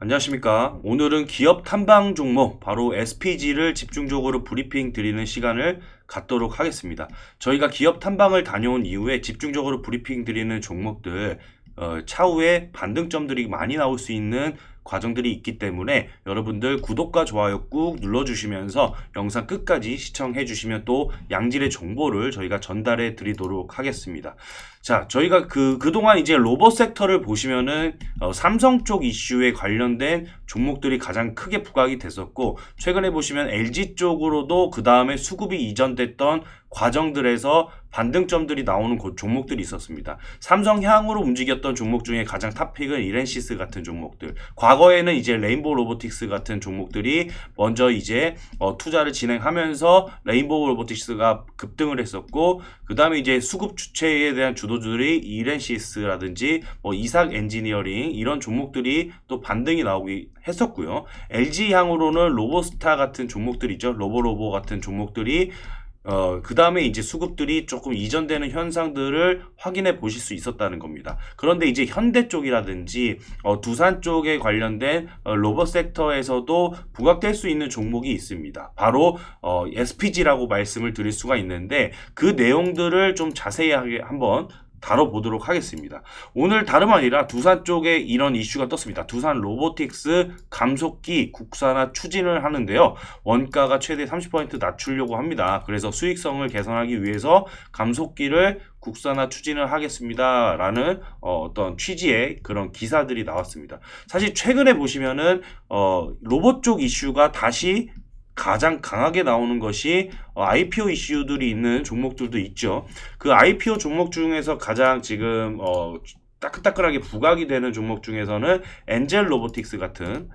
안녕하십니까. 오늘은 기업 탐방 종목 바로 SPG를 집중적으로 브리핑 드리는 시간을 갖도록 하겠습니다. 저희가 기업 탐방을 다녀온 이후에 집중적으로 브리핑 드리는 종목들 차후에 반등점들이 많이 나올 수 있는 과정들이 있기 때문에 여러분들 구독과 좋아요 꾹 눌러주시면서 영상 끝까지 시청해 주시면 또 양질의 정보를 저희가 전달해 드리도록 하겠습니다. 자, 저희가 그동안 이제 로봇 섹터를 보시면은 삼성 쪽 이슈에 관련된 종목들이 가장 크게 부각이 됐었고, 최근에 보시면 LG 쪽으로도 그 다음에 수급이 이전됐던 과정들에서 반등점들이 나오는 종목들이 있었습니다. 삼성향으로 움직였던 종목 중에 가장 탑픽은 이렌시스 같은 종목들. 과거에는 이제 레인보우 로보틱스 같은 종목들이 먼저 이제 투자를 진행하면서 레인보우 로보틱스가 급등을 했었고, 그 다음에 이제 수급 주체에 대한 주도주들이 이렌시스라든지 이삭 엔지니어링 이런 종목들이 또 반등이 나오기 했었고요. LG향으로는 로보스타 같은 종목들이죠. 로보로보 같은 종목들이 그 다음에 이제 수급들이 조금 이전되는 현상들을 확인해 보실 수 있었다는 겁니다. 그런데 이제 현대 쪽이라든지 두산 쪽에 관련된 로봇 섹터에서도 부각될 수 있는 종목이 있습니다. 바로 SPG라고 말씀을 드릴 수가 있는데, 그 내용들을 좀 자세하게 한번 다뤄보도록 하겠습니다. 오늘 다름 아니라 두산 쪽에 이런 이슈가 떴습니다. 두산 로보틱스 감속기 국산화 추진을 하는데요. 원가가 최대 30% 낮추려고 합니다. 그래서 수익성을 개선하기 위해서 감속기를 국산화 추진을 하겠습니다. 라는 어떤 취지의 그런 기사들이 나왔습니다. 사실 최근에 보시면은 로봇 쪽 이슈가 다시 가장 강하게 나오는 것이 IPO 이슈들이 있는 종목들도 있죠. 그 IPO 종목 중에서 가장 지금 따끈따끈하게 부각이 되는 종목 중에서는 엔젤 로보틱스 같은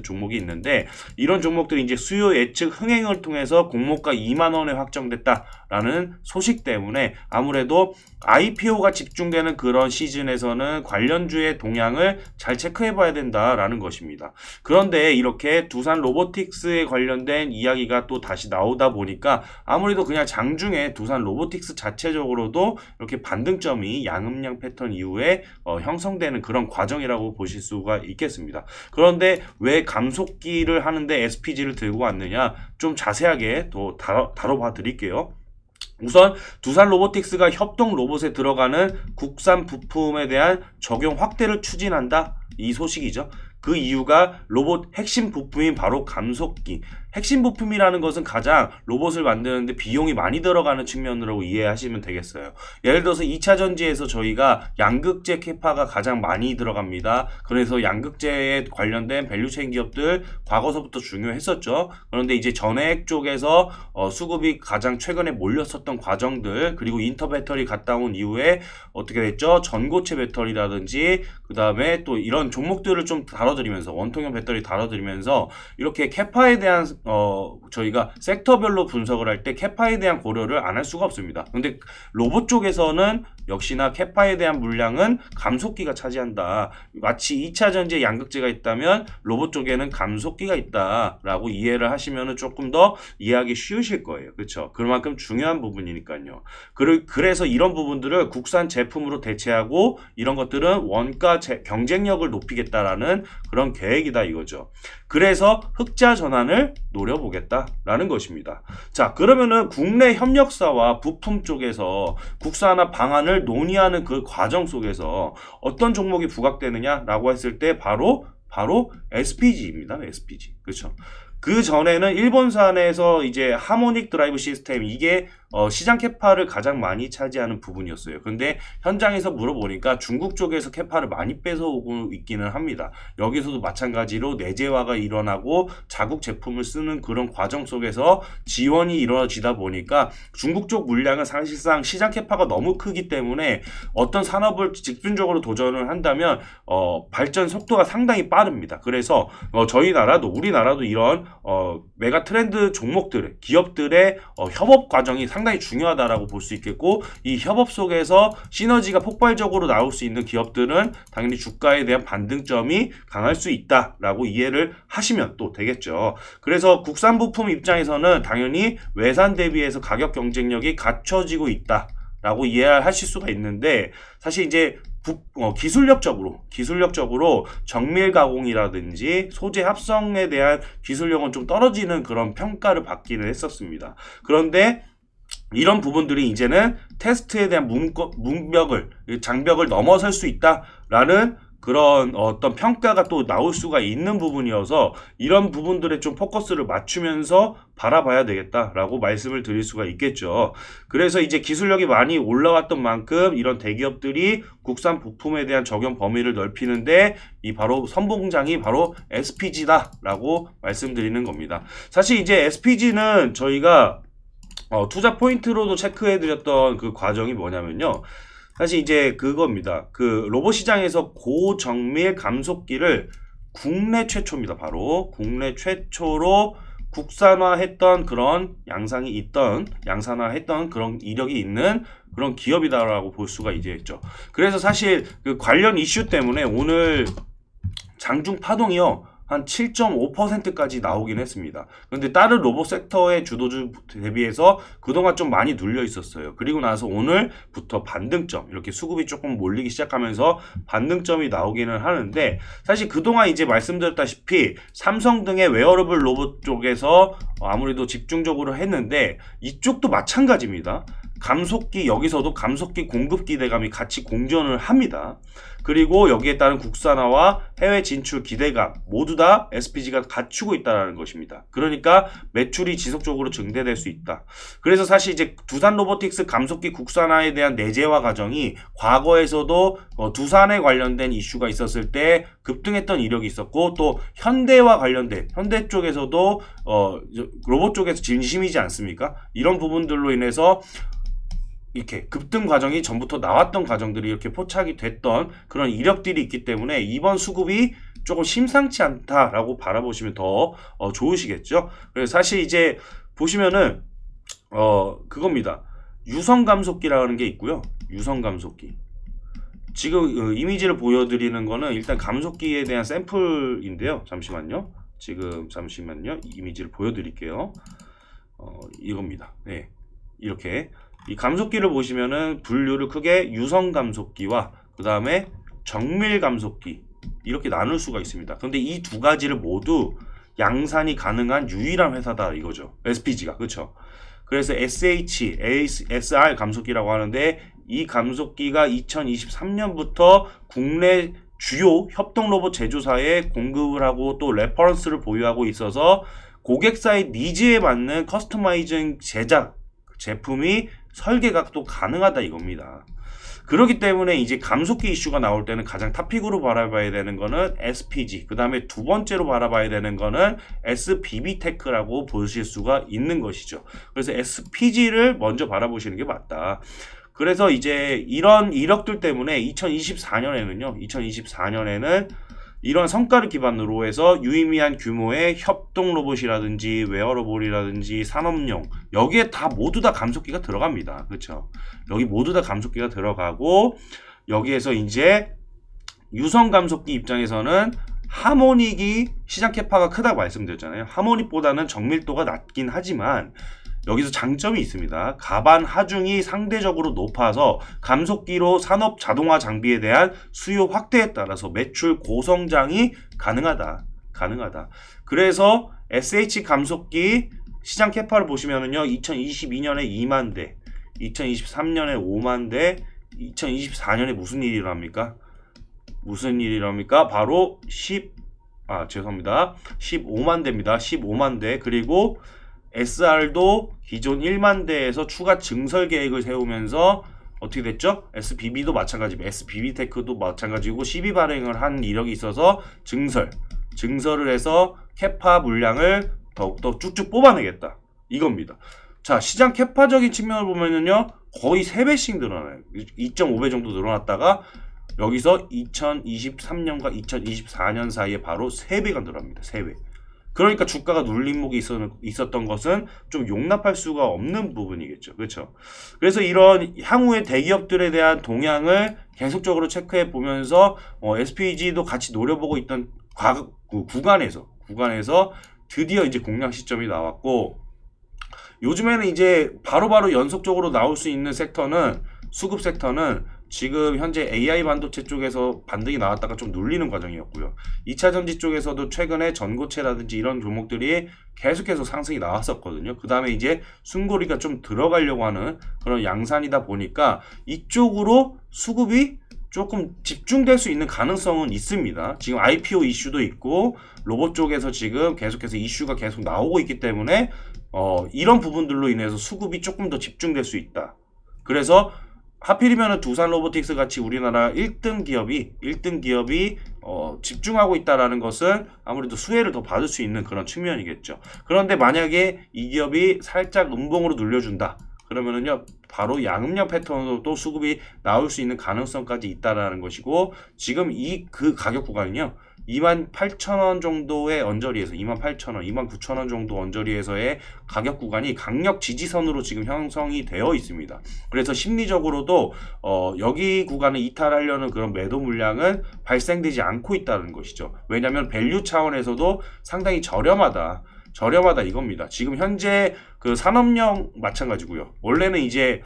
종목이 있는데, 이런 종목들이 이제 수요 예측 흥행을 통해서 공모가 2만 원에 확정됐다라는 소식 때문에 아무래도 IPO가 집중되는 그런 시즌에서는 관련주의 동향을 잘 체크해 봐야 된다라는 것입니다. 그런데 이렇게 두산 로보틱스에 관련된 이야기가 또 다시 나오다 보니까 아무래도 그냥 장중에 두산 로보틱스 자체적으로도 이렇게 반등점이 양음양 패턴 이후에 형성되는 그런 과정이라고 보실 수가 있겠습니다. 그런데 왜 감속기를 하는데 SPG를 들고 왔느냐, 좀 자세하게 또 다뤄봐 드릴게요. 우선 두산 로보틱스가 협동 로봇에 들어가는 국산 부품에 대한 적용 확대를 추진한다, 이 소식이죠. 그 이유가 로봇 핵심 부품인 바로 감속기. 핵심 부품이라는 것은 가장 로봇을 만드는데 비용이 많이 들어가는 측면으로 이해하시면 되겠어요. 예를 들어서 2차 전지에서 저희가 양극재 캐파가 가장 많이 들어갑니다. 그래서 양극재에 관련된 밸류체인 기업들 과거서부터 중요했었죠. 그런데 이제 전해액 쪽에서 수급이 가장 최근에 몰렸었던 과정들, 그리고 인터 배터리 갔다 온 이후에 어떻게 됐죠? 전고체 배터리라든지 그 다음에 또 이런 종목들을 좀 다뤄드리면서, 원통형 배터리 다뤄드리면서 이렇게 캐파에 대한 저희가 섹터별로 분석을 할 때 캐파에 대한 고려를 안 할 수가 없습니다. 근데 로봇 쪽에서는 역시나 캐파에 대한 물량은 감속기가 차지한다. 마치 2차 전지에 양극재가 있다면 로봇 쪽에는 감속기가 있다라고 이해를 하시면 조금 더 이해하기 쉬우실 거예요. 그렇죠? 그만큼 중요한 부분이니까요. 그래서 이런 부분들을 국산 제품으로 대체하고 이런 것들은 원가 경쟁력을 높이겠다라는 그런 계획이다 이거죠. 그래서 흑자 전환을 노려보겠다라는 것입니다. 자, 그러면은 국내 협력사와 부품 쪽에서 국산화 방안을 논의하는 그 과정 속에서 어떤 종목이 부각되느냐라고 했을 때 바로 SPG입니다. SPG. 그렇죠. 그 전에는 일본산에서 이제 하모닉 드라이브 시스템, 이게 시장 캐파를 가장 많이 차지하는 부분이었어요. 근데 현장에서 물어보니까 중국 쪽에서 캐파를 많이 뺏어오고 있기는 합니다. 여기서도 마찬가지로 내재화가 일어나고 자국 제품을 쓰는 그런 과정 속에서 지원이 이루어지다 보니까 중국 쪽 물량은 사실상 시장 캐파가 너무 크기 때문에 어떤 산업을 집중적으로 도전을 한다면 발전 속도가 상당히 빠릅니다. 그래서 저희 나라도, 우리나라도 이런 메가 트렌드 종목들, 기업들의 협업 과정이 상당히 중요하다라고 볼 수 있겠고, 이 협업 속에서 시너지가 폭발적으로 나올 수 있는 기업들은 당연히 주가에 대한 반등점이 강할 수 있다라고 이해를 하시면 또 되겠죠. 그래서 국산 부품 입장에서는 당연히 외산 대비해서 가격 경쟁력이 갖춰지고 있다라고 이해하실 수가 있는데, 사실 이제 기술력적으로 정밀 가공이라든지 소재 합성에 대한 기술력은 좀 떨어지는 그런 평가를 받기는 했었습니다. 그런데 이런 부분들이 이제는 테스트에 대한 장벽을 넘어설 수 있다라는 그런 어떤 평가가 또 나올 수가 있는 부분이어서 이런 부분들에 좀 포커스를 맞추면서 바라봐야 되겠다라고 말씀을 드릴 수가 있겠죠. 그래서 이제 기술력이 많이 올라왔던 만큼 이런 대기업들이 국산 부품에 대한 적용 범위를 넓히는데 이 바로 선봉장이 바로 SPG다라고 말씀드리는 겁니다. 사실 이제 SPG는 저희가 투자 포인트로도 체크해드렸던 그 과정이 뭐냐면요. 사실 이제 그겁니다. 그 로봇 시장에서 고정밀 감속기를 국내 최초입니다. 바로 국내 최초로 국산화했던 그런 양산화했던 그런 이력이 있는 그런 기업이다라고 볼 수가 있죠. 그래서 사실 그 관련 이슈 때문에 오늘 장중 파동이요. 한 7.5%까지 나오긴 했습니다. 그런데 다른 로봇 섹터의 주도주 대비해서 그동안 좀 많이 눌려 있었어요. 그리고 나서 오늘부터 반등점, 이렇게 수급이 조금 몰리기 시작하면서 반등점이 나오기는 하는데, 사실 그동안 이제 말씀드렸다시피 삼성 등의 웨어러블 로봇 쪽에서 아무래도 집중적으로 했는데 이쪽도 마찬가지입니다. 여기서도 감속기 공급 기대감이 같이 공존을 합니다. 그리고 여기에 따른 국산화와 해외 진출 기대감 모두 다 SPG가 갖추고 있다는 것입니다. 그러니까 매출이 지속적으로 증대될 수 있다. 그래서 사실 이제 두산 로보틱스 감속기 국산화에 대한 내재화 과정이 과거에서도 두산에 관련된 이슈가 있었을 때 급등했던 이력이 있었고, 또 현대와 관련된 현대 쪽에서도 로봇 쪽에서 진심이지 않습니까? 이런 부분들로 인해서 이렇게 급등 과정이 전부터 나왔던 과정들이 이렇게 포착이 됐던 그런 이력들이 있기 때문에 이번 수급이 조금 심상치 않다라고 바라보시면 더 좋으시겠죠. 그래서 사실 이제 보시면은 그겁니다. 유성 감속기라는 게 있고요. 유성 감속기. 지금 이미지를 보여드리는 거는 일단 감속기에 대한 샘플인데요. 잠시만요. 이미지를 보여드릴게요. 이겁니다. 네, 이렇게. 이 감속기를 보시면은 분류를 크게 유성 감속기와 그 다음에 정밀 감속기 이렇게 나눌 수가 있습니다. 그런데 이 두 가지를 모두 양산이 가능한 유일한 회사다 이거죠. SPG가. 그렇죠. 그래서 SR 감속기라고 하는데, 이 감속기가 2023년부터 국내 주요 협동 로봇 제조사에 공급을 하고 또 레퍼런스를 보유하고 있어서 고객사의 니즈에 맞는 커스터마이징 제작 제품이 설계가 또 가능하다 이겁니다. 그렇기 때문에 이제 감속기 이슈가 나올 때는 가장 탑픽으로 바라봐야 되는 거는 SPG, 그 다음에 두 번째로 바라봐야 되는 거는 SBB테크라고 보실 수가 있는 것이죠. 그래서 SPG를 먼저 바라보시는 게 맞다. 그래서 이제 이런 이력들 때문에 2024년에는 이런 성과를 기반으로 해서 유의미한 규모의 협동 로봇이라든지 웨어러블이라든지 산업용, 여기에 다 모두 다 감속기가 들어갑니다. 그렇죠? 여기 모두 다 감속기가 들어가고, 여기에서 이제 유성 감속기 입장에서는 하모닉이 시장 캐파가 크다고 말씀드렸잖아요. 하모닉보다는 정밀도가 낮긴 하지만 여기서 장점이 있습니다. 가반 하중이 상대적으로 높아서 감속기로 산업 자동화 장비에 대한 수요 확대에 따라서 매출 고성장이 가능하다. 그래서 SH 감속기 시장 캐파를 보시면은요, 2022년에 2만 대, 2023년에 5만 대, 2024년에 무슨 일이랍니까? 바로 15만 대입니다. 15만 대. 그리고 SR도 기존 1만 대에서 추가 증설 계획을 세우면서 어떻게 됐죠? SBB도 마찬가지입니다. SBB테크도 마찬가지고 12 발행을 한 이력이 있어서 증설을 해서 캐파 물량을 더욱더 쭉쭉 뽑아내겠다 이겁니다. 자, 시장 캐파적인 측면을 보면은요, 거의 3배씩 늘어나요. 2.5배 정도 늘어났다가 여기서 2023년과 2024년 사이에 바로 3배가 늘어납니다. 3배. 그러니까 주가가 눌림목이 있었던 것은 좀 용납할 수가 없는 부분이겠죠. 그렇죠? 그래서 이런 향후의 대기업들에 대한 동향을 계속적으로 체크해 보면서 SPG도 같이 노려보고 있던 구간에서 드디어 이제 공략 시점이 나왔고, 요즘에는 이제 바로바로 연속적으로 나올 수 있는 섹터는, 수급 섹터는 지금 현재 AI 반도체 쪽에서 반등이 나왔다가 좀 눌리는 과정이었고요. 2차 전지 쪽에서도 최근에 전고체라든지 이런 종목들이 계속해서 상승이 나왔었거든요. 그 다음에 이제 숨고리가 좀 들어가려고 하는 그런 양산이다 보니까 이쪽으로 수급이 조금 집중될 수 있는 가능성은 있습니다. 지금 IPO 이슈도 있고 로봇 쪽에서 지금 계속해서 이슈가 계속 나오고 있기 때문에 이런 부분들로 인해서 수급이 조금 더 집중될 수 있다. 그래서 하필이면 두산 로보틱스 같이 우리나라 1등 기업이 집중하고 있다라는 것은 아무래도 수혜를 더 받을 수 있는 그런 측면이겠죠. 그런데 만약에 이 기업이 살짝 음봉으로 눌려준다. 그러면은요, 바로 양음료 패턴으로 또 수급이 나올 수 있는 가능성까지 있다라는 것이고, 지금 그 가격 구간은요, 28,000원 정도의 언저리에서 28,000원, 29,000원 정도 언저리에서의 가격 구간이 강력 지지선으로 지금 형성이 되어 있습니다. 그래서 심리적으로도 여기 구간을 이탈하려는 그런 매도 물량은 발생되지 않고 있다는 것이죠. 왜냐하면 밸류 차원에서도 상당히 저렴하다 이겁니다. 지금 현재 그 산업용 마찬가지고요. 원래는 이제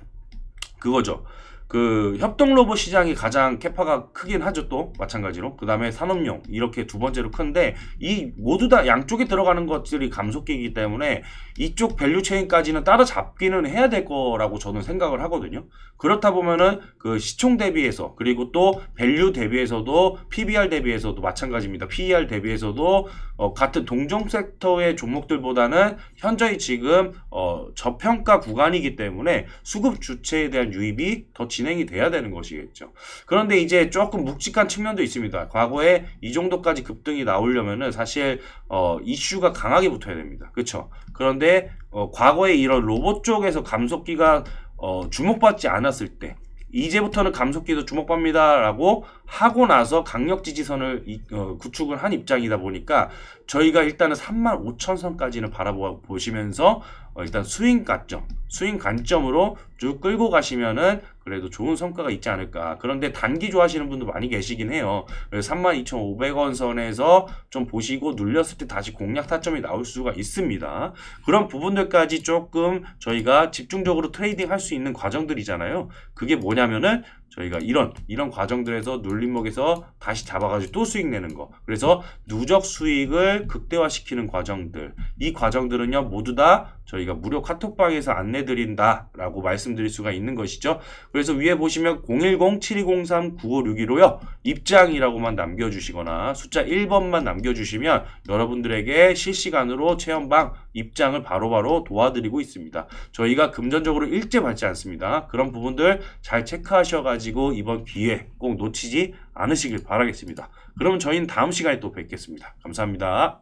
그거죠. 그 협동 로봇 시장이 가장 캐파가 크긴 하죠. 또 마찬가지로 그 다음에 산업용 이렇게 두 번째로 큰데 이 모두 다 양쪽에 들어가는 것들이 감속기이기 때문에 이쪽 밸류 체인까지는 따라잡기는 해야 될 거라고 저는 생각을 하거든요. 그렇다 보면은 그 시총 대비해서 그리고 또 밸류 대비해서도 PBR 대비해서도 마찬가지입니다. PER 대비해서도 같은 동종 섹터의 종목들보다는 현저히 지금 저평가 구간이기 때문에 수급 주체에 대한 유입이 더 진행이 돼야 되는 것이겠죠. 그런데 이제 조금 묵직한 측면도 있습니다. 과거에 이 정도까지 급등이 나오려면은 사실 이슈가 강하게 붙어야 됩니다. 그렇죠? 그런데 과거에 이런 로봇 쪽에서 감속기가 주목받지 않았을 때 이제부터는 감속기도 주목받니다라고 하고 나서 강력 지지선을 구축을 한 입장이다 보니까 저희가 일단은 35,000선까지는 바라보시면서 일단 스윙 관점으로 쭉 끌고 가시면은 그래도 좋은 성과가 있지 않을까. 그런데 단기 좋아하시는 분도 많이 계시긴 해요. 그래서 32,500원 선에서 좀 보시고 눌렸을 때 다시 공략 타점이 나올 수가 있습니다. 그런 부분들까지 조금 저희가 집중적으로 트레이딩 할 수 있는 과정들이잖아요. 그게 뭐냐면은 저희가 이런 과정들에서 눌림목에서 다시 잡아가지고 또 수익 내는 거. 그래서 누적 수익을 극대화시키는 과정들. 이 과정들은요, 모두 다 저희가 무료 카톡방에서 안내드린다라고 말씀드릴 수가 있는 것이죠. 그래서 위에 보시면 010-7203-9561호요. 입장이라고만 남겨주시거나 숫자 1번만 남겨주시면 여러분들에게 실시간으로 체험방 입장을 바로바로 도와드리고 있습니다. 저희가 금전적으로 일제 받지 않습니다. 그런 부분들 잘 체크하셔가지고 이번 기회 꼭 놓치지 않으시길 바라겠습니다. 그러면 저희는 다음 시간에 또 뵙겠습니다. 감사합니다.